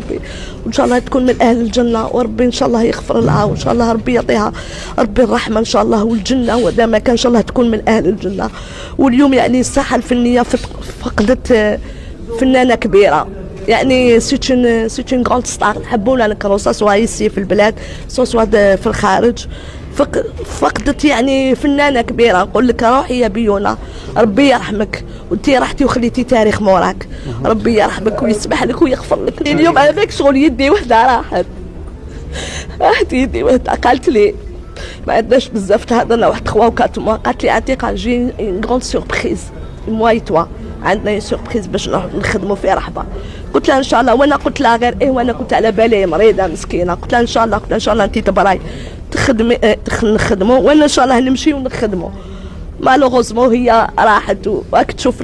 ربي، وان شاء الله تكون من اهل الجنه، وربي ان شاء الله يغفر لها، وان شاء الله ربي يعطيها ربي الرحمه ان شاء الله والجنه، وإذا ما كان ان شاء الله تكون من اهل الجنه. واليوم يعني الساحه الفنيه فقدت فنانه كبيره، يعني سيت اون غراند ستار، نحبوا ولا نكرهوا، سواء يسي في البلاد سواء في الخارج. فقدت يعني فنانه كبيره، نقول لك روحي يا بيونا، ربي يرحمك، وانتي رحتي وخليتي تاريخ موراك، ربي يرحمك ويسمح لك ويغفر لك. اليوم انا ذاك شغل يدي وحده راحت يدي وحده، قالت لي ما عندناش بزاف تهضرنا، واحد 3 و 4 موا، قالت لي عتيقه جي اون غروند سوربريز مواي توا، عندنا اون سوربريز باش نخدموا في رحبه. قلت لها ان شاء الله، وانا قلت لها غير وانا كنت على بالي مريضه مسكينه، قلت لها ان شاء الله، قلت لها ان شاء الله انت تبراي تخدمي نخدموا، وانا ان شاء الله نمشي ونخدموا. مالوغوزمون هي راحت، وراك تشوف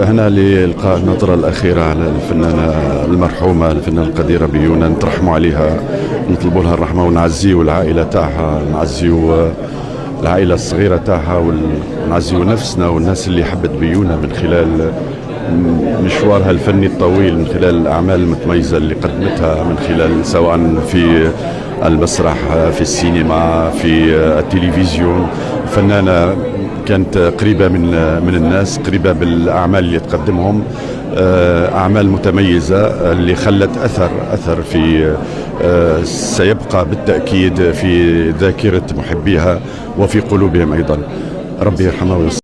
هنا لإلقاء النظرة الأخيرة على الفنانة المرحومة الفنانة القديرة بيونا، نترحموا عليها، نطلبوا لها الرحمة، ونعزيوا العائلة تاعها، نعزيوا العائلة الصغيرة تاعها، ونعزيوا نفسنا والناس اللي حبت بيونا من خلال مشوارها الفني الطويل، من خلال الأعمال المتميزة اللي قدمتها، من خلال سواء في المسرح، في السينما، في التلفزيون. فنانة كانت قريبة من الناس، قريبة بالأعمال اللي تقدمهم، أعمال متميزة اللي خلت أثر في سيبقى بالتأكيد في ذاكرة محبيها وفي قلوبهم أيضا. ربي يرحمها ويصلح.